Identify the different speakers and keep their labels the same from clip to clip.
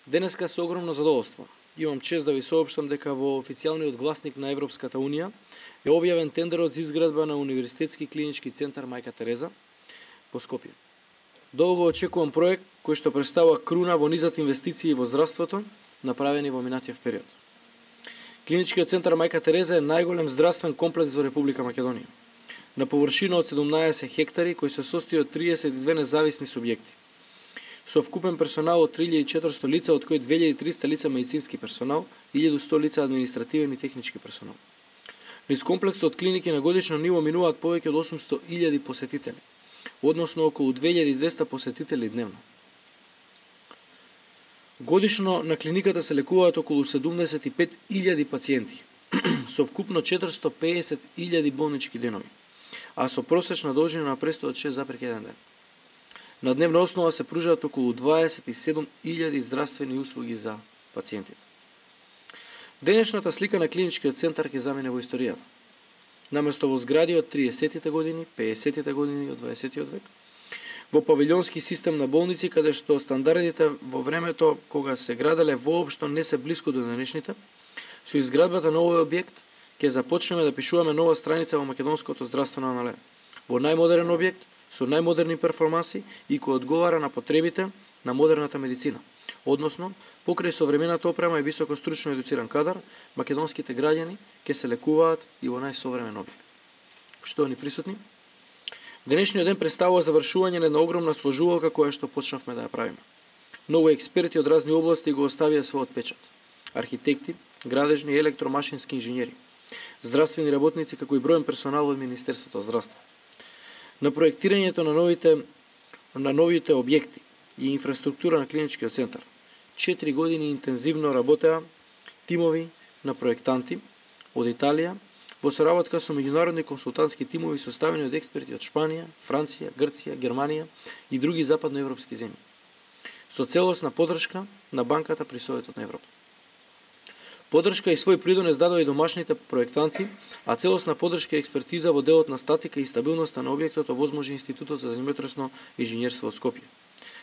Speaker 1: Денеска со огромно задоволство имам чест да ви соопштам дека во официјалниот гласник на Европската Унија е објавен тендерот за изградба на Универзитетски клинички центар Мајка Тереза по Скопје. Долго очекуван проект кој што представува круна во низат инвестиции во здравството направени во минатиот период. Клиничкиот центар Мајка Тереза е најголем здравствен комплекс во Република Македонија. На површина од 17 хектари кој се состои од 32 независни субјекти. Со вкупен персонал од 3400 лица, од кои 2300 лица медицински персонал, 1100 лица административен и технички персонал. Низ комплексот клиники на годишно ниво минуваат повеќе од 800.000 посетители, односно околу 2200 посетители дневно. Годишно на клиниката се лекуваат околу 75.000 пациенти, со вкупно 450.000 болнички денови, а со просечна должина на престој од 6,1 ден. На дневна основа се пружаат околу 27.000 здравствени услуги за пациентите. Денешната слика на клиничкиот центар ќе замине во историјата. Наместо во згради од 30-тите години, 50-тите години од 20-тиот век, во павилјонски систем на болници, каде што стандардите во времето кога се граделе воопшто не се блиску до денешните, со изградбата на овој објект ќе започнеме да пишуваме нова страница во македонското здравствено анале. Во најмодерен објект, со најмодерни перформанси и кој одговара на потребите на модерната медицина. Односно, покрај современата опрема и високо стручно едуциран кадар, македонските граѓани ќе се лекуваат и во најсовремен објект. Поштовани присутни, денешниот ден представува завршување на една огромна сложувалка која што почнавме да ја правиме. Многу експерти од разни области го оставија својот печат. Архитекти, градежни и електромашински инженери, здравствени работници како и броен персонал од Министерството за здравство. На проектирањето на новите објекти и инфраструктура на клиничкиот центар 4 години интензивно работеа тимови на проектанти од Италија во соработка со меѓународни консултантски тимови составени од експерти од Шпанија, Франција, Грција, Германија и други западноевропски земји, со целосна поддршка на Банката при Советот на Европа. Подршка и свој придонес дадоа и домашните проектанти, а целосна подршка и експертиза во делот на статика и стабилноста на објектот овозможи Институтот за земјотресно инженерство од Скопје.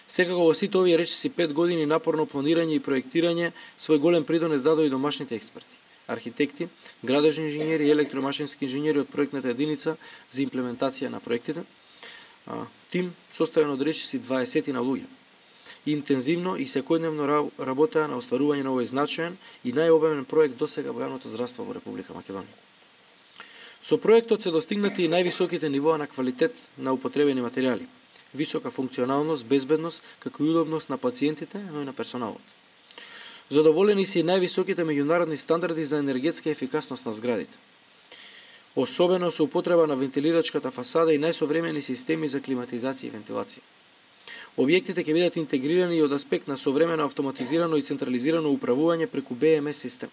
Speaker 1: Секако во сите овие речиси 5 години напорно планирање и проектирање, свој голем придонес дадоа и домашните експерти, архитекти, градежни инженери и електромашински инженери од проектната единица за имплементација на проектите, тим составен од речиси 20 на луѓе. Интензивно и секојдневно работеа на остварување на овој значаен и најобемен проект досега во јавното здравство во Република Македонија. Со проектот се достигнати и највисоките нивоа на квалитет на употребени материјали, висока функционалност, безбедност, како и удобност на пациентите, но и на персоналот. Задоволени се и највисоките меѓународни стандарди за енергетска ефикасност на зградите. Особено со употреба на вентилирачката фасада и најсовремени системи за климатизација и вентилација. Објектите ќе бидат интегрирани и од аспект на современо автоматизирано и централизирано управување преку БМС систем,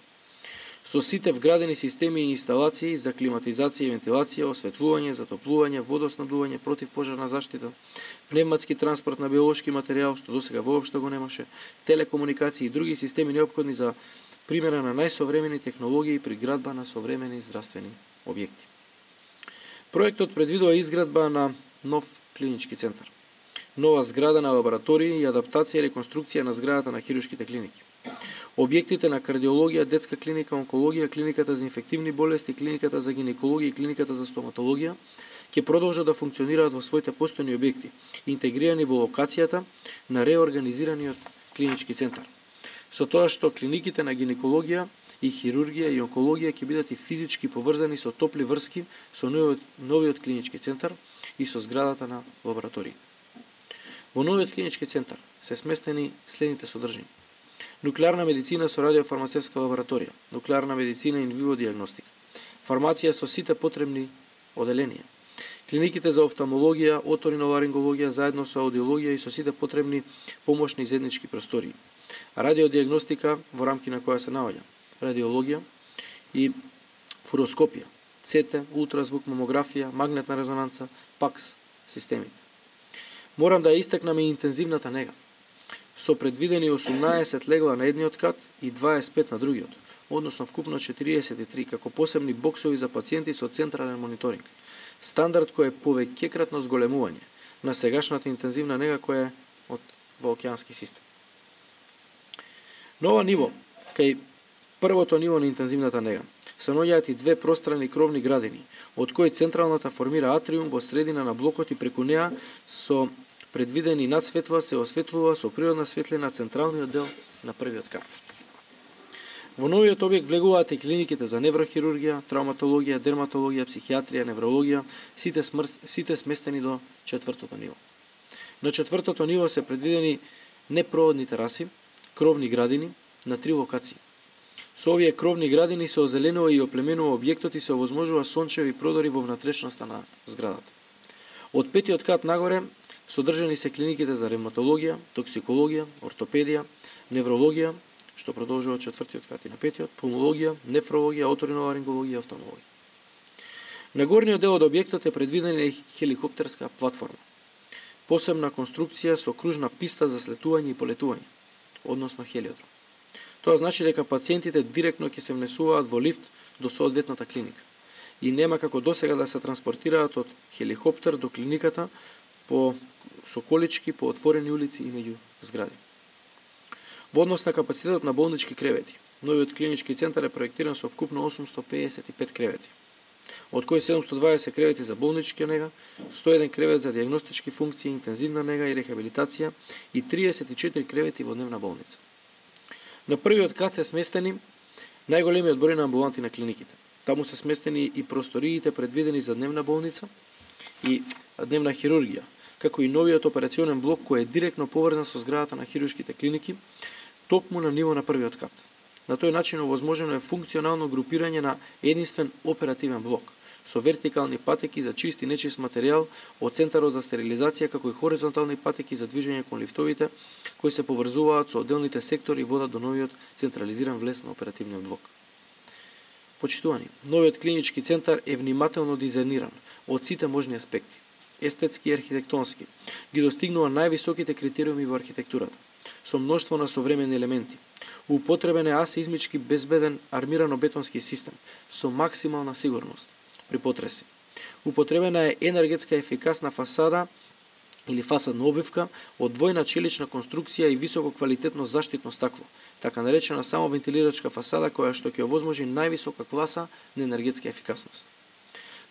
Speaker 1: со сите вградени системи и инсталации за климатизација и вентилација, осветлување, затоплување, водоснабдување, противпожарна заштита, пневматски транспорт на биолошки материјал, што досега воопшто го немаше, телекомуникации и други системи неопходни за примена на најсовремени технологии при градба на современи здравствени објекти. Проектот предвидува изградба на нов клинички центар, нова зграда на лаборатории и адаптација и реконструкција на зградата на хируршките клиники. Објектите на кардиологија, детска клиника, онкологија, клиниката за инфективни болести, клиниката за гинекологија и клиниката за стоматологија ќе продолжат да функционираат во своите постојни објекти, интегрирани во локацијата на реорганизираниот клинички центар. Со тоа што клиниките на гинекологија и хирургија и онкологија ќе бидат и физички поврзани со топли врски со новиот клинички центар и со зградата на лаборатории. Во новиот клинички центар се сместени следните содржини: нуклеарна медицина со радиофармацевска лабораторија, нуклеарна медицина ин виво диагностика, фармација со сите потребни оделенија, клиниките за офталмологија, оториноларингологија заедно со аудиологија и со сите потребни помошни заеднички простории, радиодиагностика во рамки на која се наоѓа радиологија и флуороскопија, ЦТ, ултразвук, мамографија, магнетна резонанца, ПАКС системите. Морам да ја истакнам и интензивната нега, со предвидени 18 легла на едниот кат и 25 на другиот, односно вкупно 43, како посебни боксови за пациенти со централен мониторинг, стандард кој е повеќекратно зголемување на сегашната интензивна нега која е во океански систем. На ова ниво, кај првото ниво на интензивната нега, се наоѓаат и две пространи кровни градини, од кои централната формира атриум во средина на блокот и преку неа со предвидени надсветла се осветлува со природна светлина централниот дел на првиот кат. Во новиот објект влегуваат и клиниките за неврохирургија, травматологија, дерматологија, психијатрија, неврологија, сите сместени до четвртото ниво. На четвртото ниво се предвидени непроводни тераси, кровни градини на 3 локации. Со овие кровни градини се озеленува и оплеменува објектот и се овозможува сончеви продори во внатрешноста на зградата. Од петиот кат нагоре содржани се клиниките за ревматологија, токсикологија, ортопедија, неврологија, што продолжува од четвртиот кат и на петиот, пулмологија, нефрологија, оториноларингологија и офталмологија. На горниот дел од објектот е предвидена хеликоптерска платформа. Посебна конструкција со кружна писта за слетување и полетување, односно хелиодром. Тоа значи дека пациентите директно ќе се внесуваат во лифт до соодветната клиника и нема како досега да се транспортираат од хеликоптер до клиниката со колички по отворени улици и меѓу згради. Во однос на капацитетот на болнички кревети, новиот клинички центар е проектиран со вкупно 855 кревети, од кои 720 кревети за болничка нега, 101 кревет за диагностички функции, интензивна нега и рехабилитација и 34 кревети во дневна болница. На првиот кат се сместени најголемиот број на амбуланти на клиниките. Таму се сместени и просториите предвидени за дневна болница и дневна хирургија, како и новиот операционен блок кој е директно поврзан со зградата на хируршките клиники, токму на ниво на првиот кат. На тој начин овозможено е функционално групирање на единствен оперативен блок, со вертикални патеки за чист и нечист материјал од центарот за стерилизација, како и хоризонтални патеки за движење кон лифтовите, кои се поврзуваат со одделните сектори и водат до новиот централизиран влез на оперативниот блок. Почитувани, новиот клинички центар е внимателно дизајниран од сите можни аспекти, естетски и архитектонски, ги достигнува највисоките критериуми во архитектурата, со мноштво на современи елементи. Употребен е асеизмички безбеден армирано-бетонски систем со максимална сигурност при потреси. Употребена е енергетска ефикасна фасада или фасадна обивка од двојна челична конструкција и високо квалитетно заштитно стакло, така наречена самовентилирачка фасада која што ќе овозможи највисока класа на енергетска ефикасност.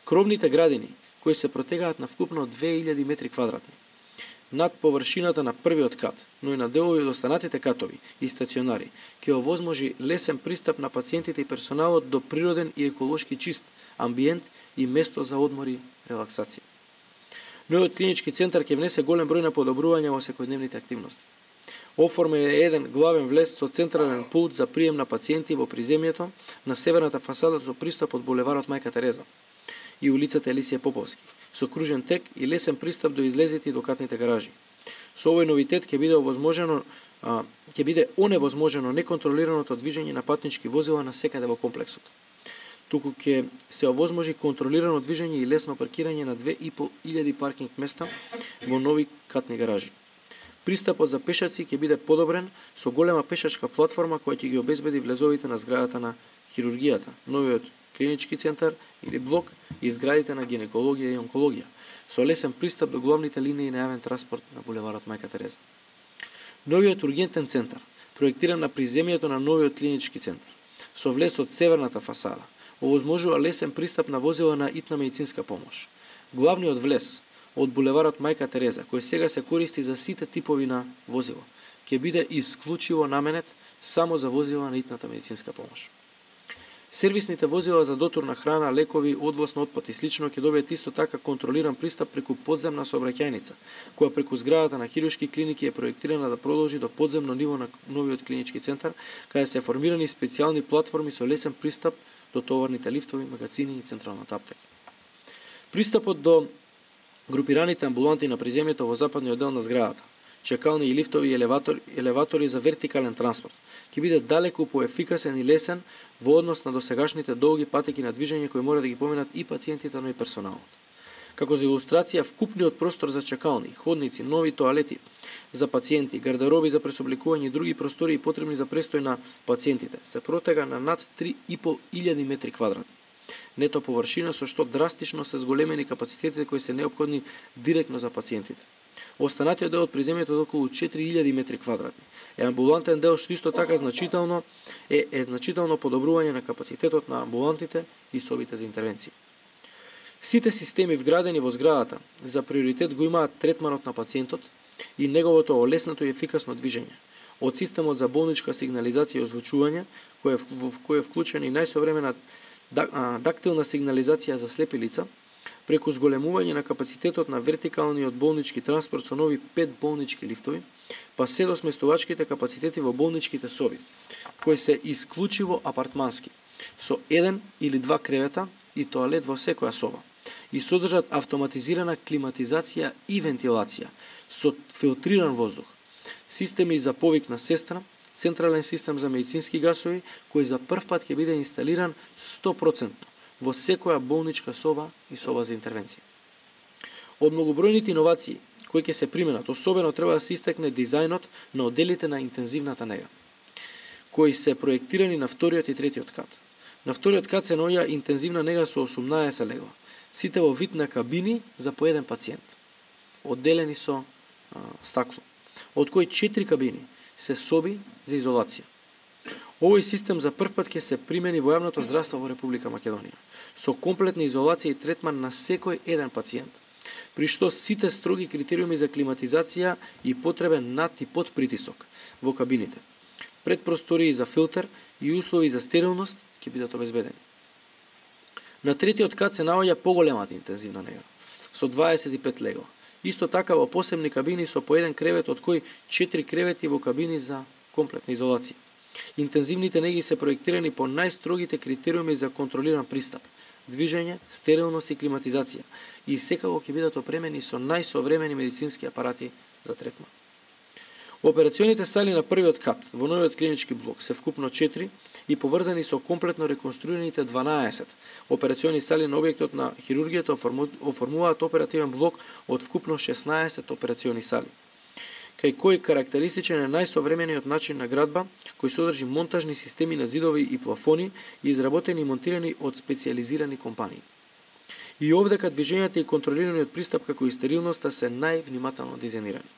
Speaker 1: Кровните градини, кои се протегаат на вкупно 2000 метри квадратни, над површината на првиот кат, но и на делови од останатите катови и стационари, ќе овозможи лесен пристап на пациентите и персоналот до природен и еколошки чист амбиент и место за одмор и релаксација. Новиот клинички центар ќе внесе голем број на подобрувања во секојдневните активности. Оформен е еден главен влез со централен пулт за прием на пациенти во приземјето на северната фасада со пристап од булеварот Мајка Тереза и улицата Елисија Поповски, со кружен тек и лесен пристап до излезите и до катните гаражи. Со овој новитет ќе биде оневозможено неконтролираното движење на патнички возила на секаде во комплексот. Туку ќе се овозможи контролирано движење и лесно паркирање на 2500 паркинг места во нови катни гаражи. Пристапот за пешаци ќе биде подобрен со голема пешачка платформа која ќе ги обезбеди влезовите на зградата на хирургијата, новиот клинички центар или блок и зградите на гинекологија и онкологија, со лесен пристап до главните линии на јавен транспорт на булеварот Мајка Тереза. Новиот ургентен центар, проектиран на приземјето на новиот клинички центар, со влез од северната фасада, овозможува лесен пристап на возила на итна медицинска помош. Главниот влез од булеварот Мајка Тереза, кој сега се користи за сите типови на возила, ќе биде исклучиво наменет само за возила на итната медицинска помош. Сервисните возила за дотурна храна, лекови, одвоз на отпад и слично ќе добиат исто така контролиран пристап преку подземна сообраќајница, која преку зградата на хируршки клиники е проектирана да продолжи до подземно ниво на новиот клинички центар, каде се формирани специјални платформи со лесен пристап до товарните лифтови, магазини и централната аптека. Пристапот до групираните амбуланти на приземјето во западниот дел на зградата, чекални и лифтови и елеватори за вертикален транспорт, ќе биде далеку поефикасен и лесен во однос на досегашните долги патеки на движење кои мора да ги поминат и пациентите, но и персоналот. Како за илустрација, вкупниот простор за чекални, ходници, нови тоалети за пациенти, гардероби за пресобликување и други простори потребни за престој на пациентите се протега на над 3500 метри квадратни. Нето површина со што драстично се зголемени капацитетите кои се неопходни директно за пациентите. Останатиот дел од приземјето е околу 4000 метри квадратни, е амбулантен дел што исто така значително подобрување на капацитетот на амбулантите и собите за интервенција. Сите системи вградени во зградата за приоритет го имаат третманот на пациентот и неговото олеснато и ефикасно движење. Од системот за болничка сигнализација и озвучување, во кој е вклучена и најсовремена дактилна сигнализација за слепи лица, преку зголемување на капацитетот на вертикалниот болнички транспорт со нови 5 болнички лифтови, па се до сместувачките капацитети во болничките соби, кои се исклучиво апартмански, со 1 или 2 кревета и тоалет во секоја соба, и содржат автоматизирана климатизација и вентилација, со филтриран воздух, системи за повик на сестра, централен систем за медицински гасови, кој за прв пат ќе биде инсталиран 100% во секоја болничка соба и соба за интервенција. Од многобројните иновации кои ќе се применат, особено треба да се истакне дизајнот на одделите на интензивната нега, кои се проектирани на вториот и третиот кат. На вториот кат се наоѓа интензивна нега со 18 легла, сите во вид на кабини за по еден пациент, одделени со стакло, од кои 4 кабини се соби за изолација. Овој систем за прв пат ќе се примени во јавното здравство во Република Македонија, со комплетна изолација и третман на секој еден пациент, при што сите строги критериуми за климатизација и потребен над и под притисок во кабините, предпростории за филтер и услови за стерилност ќе бидат обезбедени. На третиот кат се наоѓа поголемата интензивна нега, со 25 легла. Исто така во посебни кабини со по еден кревет, од кои 4 кревети во кабини за комплетна изолација. Интензивните неги се проектирани по најстрогите критериуми за контролиран пристап, движење, стерилност и климатизација, и секако ќе бидат опремени со најсовремени медицински апарати за третман. Операционите сали на првиот кат во новиот клинички блок се вкупно 4 и поврзани со комплетно реконструираните 12 операциони сали на објектот на хирургијата оформуваат оперативен блок од вкупно 16 операциони сали, кај кој карактеристичен е најсовремениот начин на градба, кој содржи монтажни системи на зидови и плафони, изработени и монтирани од специјализирани компании. И овдека движењата и контролираниот пристап како и стерилноста се највнимателно дизајнирани.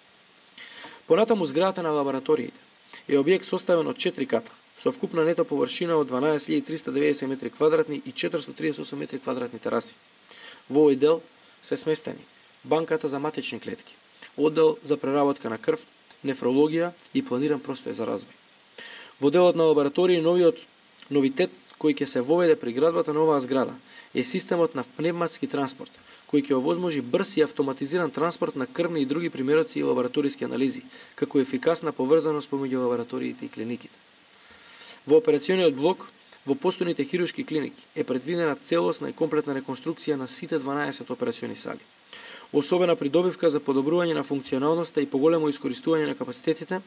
Speaker 1: Понатаму зградата на лабораториите е објект составен од 4 ката, со вкупна нето површина од 12.390 метри квадратни и 438 метри квадратни тераси. Во овој дел се сместени банката за матични клетки, оддел за преработка на крв, нефрологија и планиран простој за развој. Во делот на лабораторија новитет кој ќе се воведе при градбата на оваа зграда е системот на пневматски транспорт, кој ќе овозможи брз и автоматизиран транспорт на крвни и други примероци и лабораториски анализи, како ефикасна поврзаност помеѓу лабораториите и клиниките. Во операциониот блок, во постојните хируршки клиники, е предвидена целосна и комплетна реконструкција на сите 12 операциони сали. Особена придобивка за подобрување на функционалноста и поголемо искористување на капацитетите,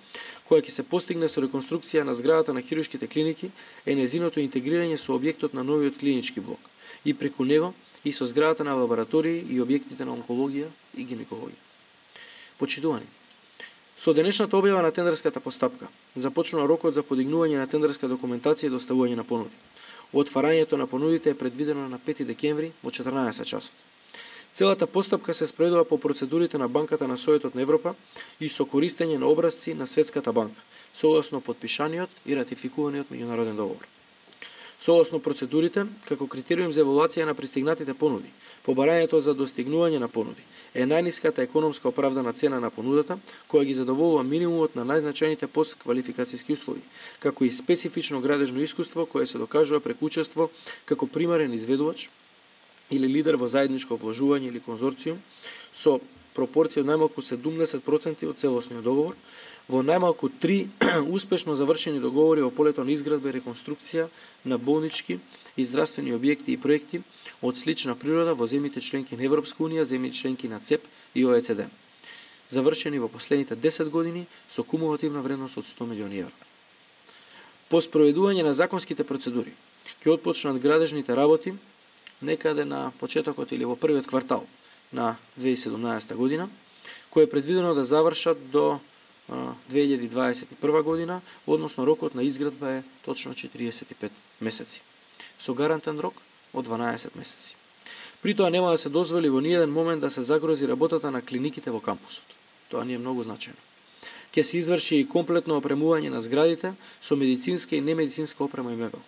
Speaker 1: која ќе се постигне со реконструкција на зградата на хируршките клиники, е незиното интегрирање со објектот на новиот клинички блок и преку него и со зградата на лаборатории и објектите на онкологија и гинекологија. Почитувани, со денешната објава на тендерската постапка започнува рокот за подигнување на тендерска документација и доставување на понуди. Отварањето на понудите е предвидено на 5 декември во 14 часот. Целата постапка се спроведува по процедурите на Банката на Советот на Европа и со користење на образци на Светската банка, согласно подпишаниот и ратификуваниот меѓународен договор. Согласно процедурите, како критериум за евалуација на пристигнатите понуди, побарањето за достигнување на понуди е најниската економска оправдана цена на понудата, која ги задоволува минимумот на најзначајните постквалификацијски услови, како и специфично градежно искуство кое се докажува преку учество како примарен изведувач или лидер во заедничко обложување или конзорциум со пропорција од најмалку 70% од целосниот договор, во најмалку 3 успешно завршени договори во полето на изградба и реконструкција на болнички и здравствени објекти и проекти од слична природа во земјите членки на Европска унија, земјите членки на ЦЕП и ОЕЦД, завршени во последните 10 години со кумулативна вредност од 100 милиони евра. По спроведување на законските процедури, ќе отпочнат градежните работи некаде на почетокот или во првиот квартал на 2017 година, кој е предвидено да завршат до 2021 година, односно рокот на изградба е точно 45 месеци, со гарантен рок од 12 месеци. При тоа нема да се дозволи во ниеден момент да се загрози работата на клиниките во кампусот. Тоа ни е многу значајно. ќе се изврши и комплетно опремување на зградите со медицинска и немедицинска опрема и мебел.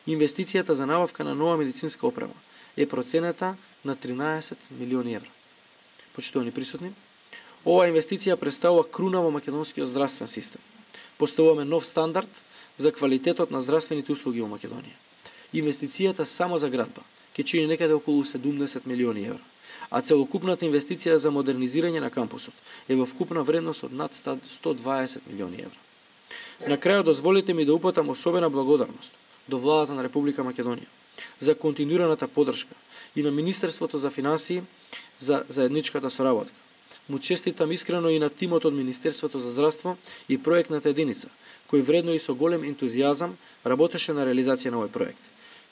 Speaker 1: Инвестицијата за набавка на нова медицинска опрема е проценета на 13 милиони евра. Почитувани присутни, оваа инвестиција представува круна во македонскиот здравствен систем. Поставуваме нов стандард за квалитетот на здравствените услуги во Македонија. Инвестицијата само за градба ќе чини некаде околу 70 милиони евра, а целокупната инвестиција за модернизирање на кампусот е во вкупна вредност од над 120 милиони евра. На крајот дозволете ми да упатам особена благодарност до владата на Република Македонија за континуираната поддршка и на Министерството за финансии за заедничката соработка. Му честитам искрено и на тимот од Министерството за здравство и проектната единица, кој вредно и со голем ентузијазам работеше на реализација на овој проект.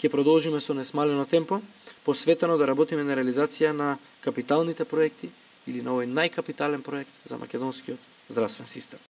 Speaker 1: Ќе продолжиме со несмалено темпо, посветено да работиме на реализација на капиталните проекти или на овој најкапитален проект за македонскиот здравствен систем.